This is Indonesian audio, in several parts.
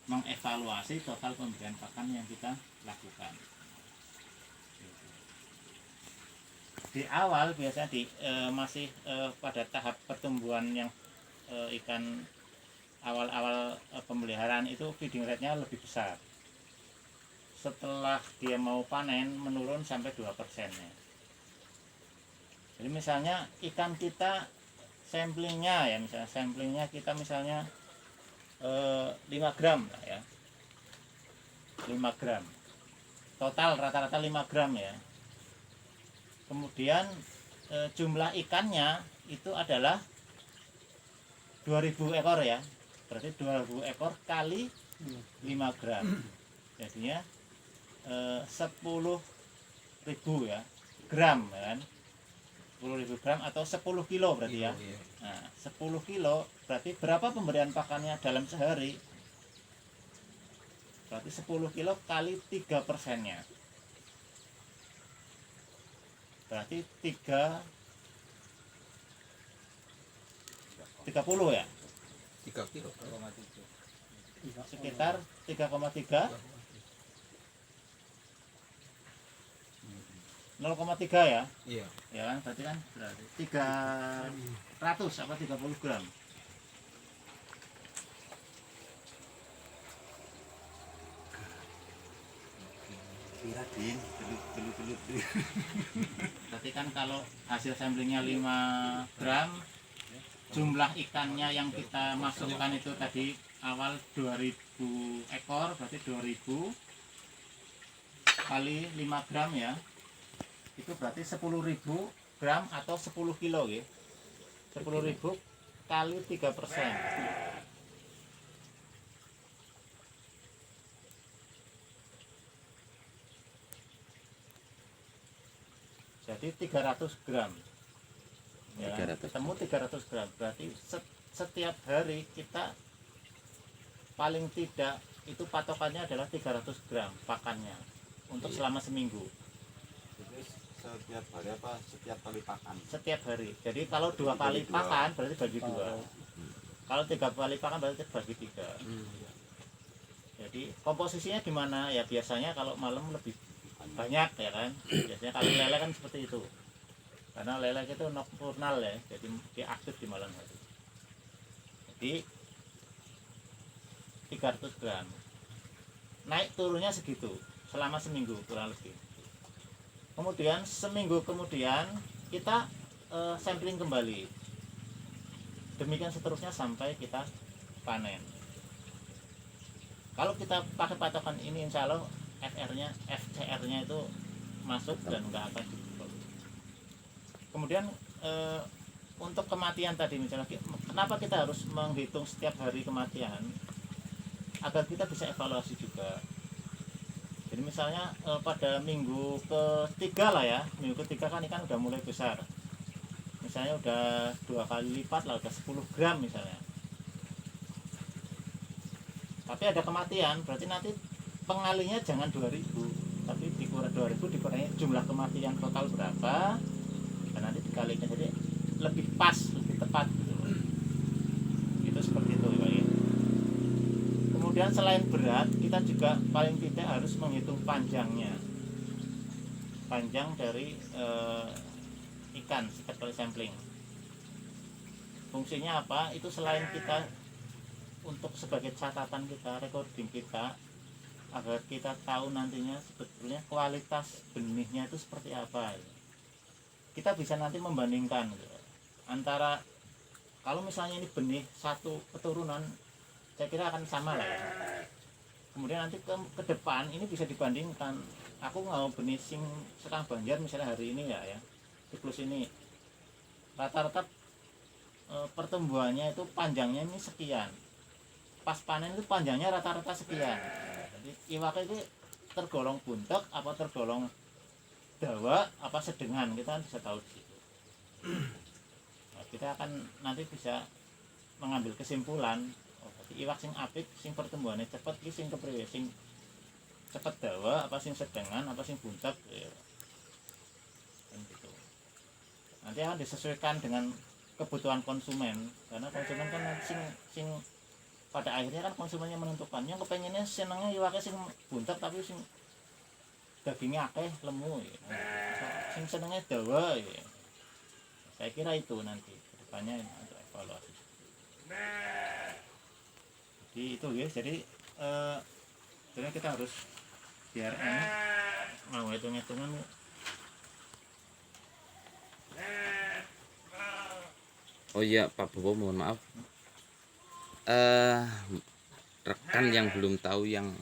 mengevaluasi total pemberian pakan yang kita lakukan. Di awal biasanya masih pada tahap pertumbuhan yang ikan awal-awal pemeliharaan itu feeding rate-nya lebih besar. Setelah dia mau panen menurun sampai 2%. Jadi misalnya ikan kita samplingnya ya, misalnya samplingnya kita misalnya 5 gram lah ya, 5 gram total rata-rata 5 gram ya. Kemudian jumlah ikannya itu adalah 2000 ekor ya, berarti 2000 ekor kali 5 gram, jadinya 10.000 ya gram kan, 10.000 gram atau 10 kilo berarti ya. Nah, 10 kilo berarti berapa pemberian pakannya dalam sehari? Berarti 10 kilo kali 3%-nya. Berarti 30 ya? 3 kilo. Sekitar 3,3 0,3 ya? Iya. Ya kan, berarti kan berarti 300 apa 30 gram. Berarti kan kalau hasil samplingnya 5 gram, jumlah ikannya yang kita masukkan itu tadi awal 2000 ekor, berarti 2000 kali 5 gram ya, itu berarti 10.000 gram atau 10 kilo ya. 10.000 kali 3%. Jadi 300 gram ya, 300. ketemu 300 gram, berarti setiap hari kita paling tidak itu patokannya adalah 300 gram pakannya untuk selama seminggu. Jadi setiap hari apa setiap kali pakan? Setiap hari. Jadi kalau 2 kali pakan berarti bagi 2. Kalau 3 kali pakan berarti bagi 3. Jadi komposisinya di mana ya, biasanya kalau malam lebih banyak ya kan. Biasanya kalau lele kan seperti itu. Karena lele itu nocturnal ya, jadi dia aktif di malam hari. Jadi 300 gram. Naik turunnya segitu selama seminggu kurang lebih. Kemudian seminggu kemudian kita sampling kembali. Demikian seterusnya sampai kita panen. Kalau kita pakai patokan ini, insya Allah FCR-nya itu masuk dan nggak akan dibuka. Kemudian untuk kematian tadi misalnya, kenapa kita harus menghitung setiap hari kematian? Agar kita bisa evaluasi juga. Jadi misalnya pada minggu ketiga lah ya, minggu ketiga kan ikan udah mulai besar. Misalnya udah 2 kali lipat lah, udah 10 gram misalnya. Tapi ada kematian, berarti nanti pengalinya jangan 2000, tapi dikurangi 2000 dikurangi jumlah kematian total berapa, dan nanti dikalikan, jadi lebih pas, lebih tepat gitu. Itu seperti itu ya. Kemudian selain berat, kita juga paling tidak harus menghitung panjangnya, panjang dari ikan setiap kali sampling. Fungsinya apa? Itu selain kita untuk sebagai catatan kita, recording kita, agar kita tahu nantinya sebetulnya kualitas benihnya itu seperti apa. Kita bisa nanti membandingkan antara, kalau misalnya ini benih satu keturunan, saya kira akan sama lah ya. Kemudian nanti ke depan ini bisa dibandingkan. Aku mau benih sing Sekang Banjar misalnya hari ini ya, siklus ini rata-rata pertumbuhannya itu panjangnya ini sekian, pas panen itu panjangnya rata-rata sekian. Jadi iwak itu tergolong buntek apa tergolong dawa apa sedengan, kita bisa tahu di situ. Nah, kita akan nanti bisa mengambil kesimpulan, iwak sing apik, sing pertumbuhannya cepet, sing kepriwe, sing cepet dawa, apa sing sedengan, apa sing buntek ya. Gitu. Nanti akan disesuaikan dengan kebutuhan konsumen, karena konsumen kan sing pada akhirnya kan konsumennya menentukan. Yang kepengennya senengnya iwake sing buntet tapi sing dagingnya akeh lemu ya. Sing senengnya dawa ya. Saya kira itu nanti kedepannya untuk evaluasi. Jadi itu ya, jadi sebenarnya kita harus biar mau hitung-hitungan. Oh iya Pak Bowo, mohon maaf, rekan yang belum tahu yang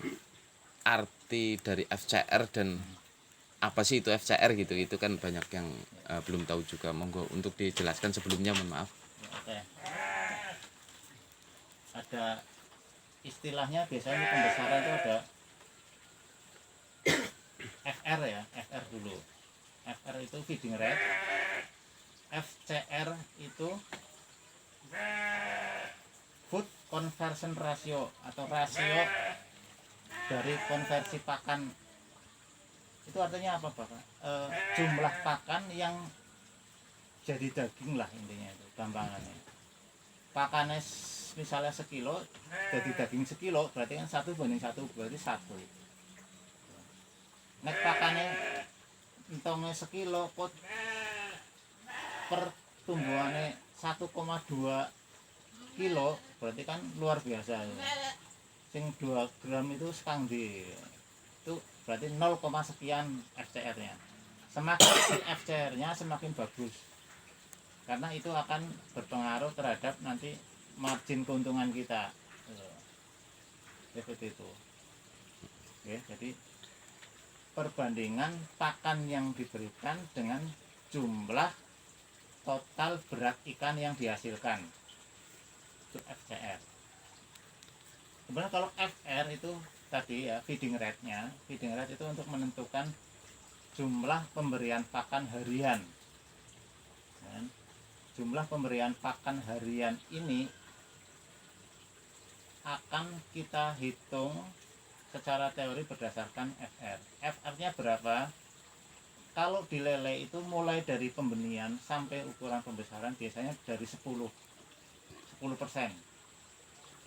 arti dari FCR dan apa sih itu FCR gitu, itu kan banyak yang belum tahu juga. Monggo untuk dijelaskan sebelumnya, mohon maaf. Oke. Ada istilahnya biasanya di pembesaran itu ada FR ya, FR dulu. FR itu feeding rate, FCR itu food conversion ratio atau rasio dari konversi pakan. Itu artinya apa Pak? Jumlah pakan yang jadi daging lah intinya itu gampangannya. Pakannya misalnya sekilo jadi daging sekilo, berarti kan 1 banding 1 berarti 1. Nek pakannya entongnya sekilo kok pertumbuhannya 1,2 kilo, berarti kan luar biasa ya. Sing 2 gram itu sekangdi, itu berarti 0, sekian FCR nya. Semakin FCR nya semakin bagus, karena itu akan berpengaruh terhadap nanti margin keuntungan kita. Seperti itu ya. Jadi perbandingan pakan yang diberikan dengan jumlah total berat ikan yang dihasilkan, itu FCR. Sebenarnya kalau FR itu tadi ya feeding rate-nya. Feeding rate itu untuk menentukan jumlah pemberian pakan harian. Dan jumlah pemberian pakan harian ini akan kita hitung secara teori berdasarkan FR. FR-nya berapa? Kalau di lele itu mulai dari pembenihan sampai ukuran pembesaran biasanya dari 10%.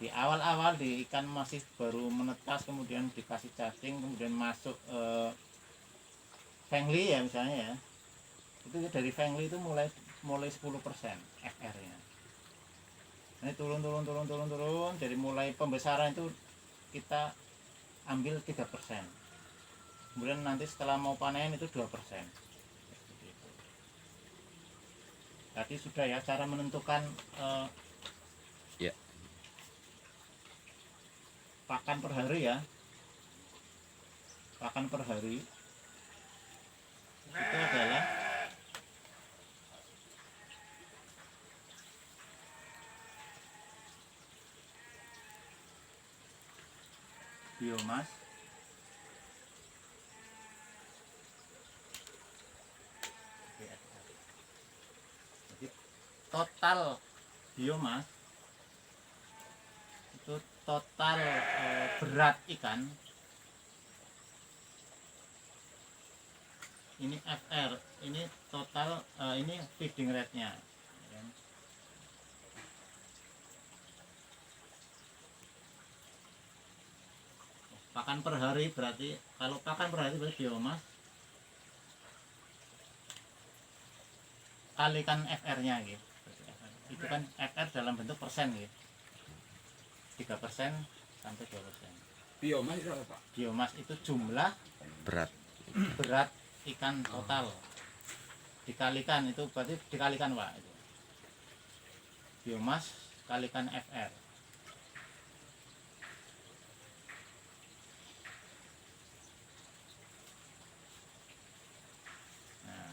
Di awal-awal di ikan masih baru menetas, kemudian dikasih cacing, kemudian masuk fengli ya misalnya ya, itu dari fengli itu mulai 10% FR-nya. Ini turun, jadi mulai pembesaran itu kita ambil 3%, kemudian nanti setelah mau panen itu 2%. Tadi sudah ya cara menentukan Ya. pakan per hari ya. Pakan per hari itu adalah biomas jadi total biomas itu total berat ikan. Ini FR, ini total ini feeding rate-nya. Pakan per hari berarti, kalau pakan per hari berarti biomas kalikan FR-nya gitu. Itu kan FR dalam bentuk persen gitu. 3% sampai 2%. Biomas itu apa Pak? Biomas itu jumlah berat ikan total dikalikan, itu berarti dikalikan Pak itu. Biomas kalikan FR. Nah,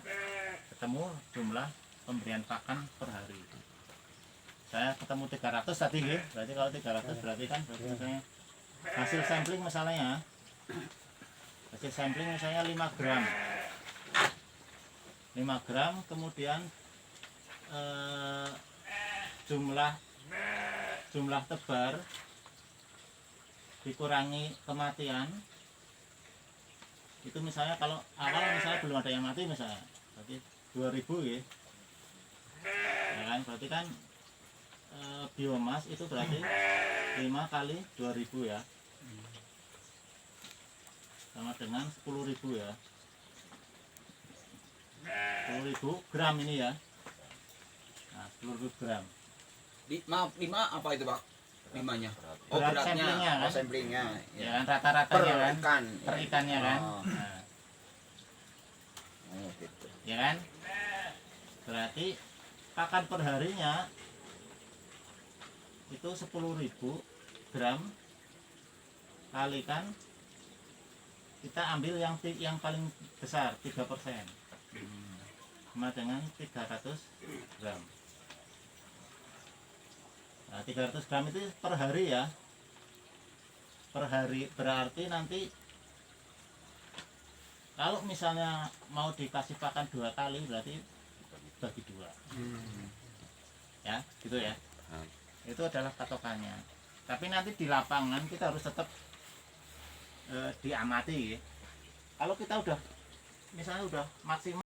ketemu jumlah pemberian pakan per hari. Saya ketemu 300 tadi ya. Berarti kalau 300 berarti kan misalnya hasil sampling misalnya 5 gram. 5 gram, kemudian jumlah tebar dikurangi kematian. Itu misalnya kalau awal misalnya belum ada yang mati misalnya, berarti 2000 ya. Ya kan, berarti kan biomas itu berarti 5 kali 2000 ya, sama dengan 10.000 ya, 10.000 gram ini ya. Nah, 10.000 gram Maaf, 5 apa itu Pak? 5-nya. Oh, Berat beratnya. samplingnya, kan? Oh, samplingnya. ya kan, rata-ratanya kan, ikan. per ikannya kan. Oh. Nah, Oh, gitu. ya kan, berarti pakan perharinya itu 10.000 gram kalikan, kita ambil yang paling besar 3%, sama dengan 300 gram. Nah, 300 gram itu per hari ya, per hari, berarti nanti kalau misalnya mau dikasih pakan 2 kali berarti bagi 2 ya, gitu ya. Itu adalah patokannya. Tapi nanti di lapangan kita harus tetap diamati. Kalau kita udah misalnya udah maksimal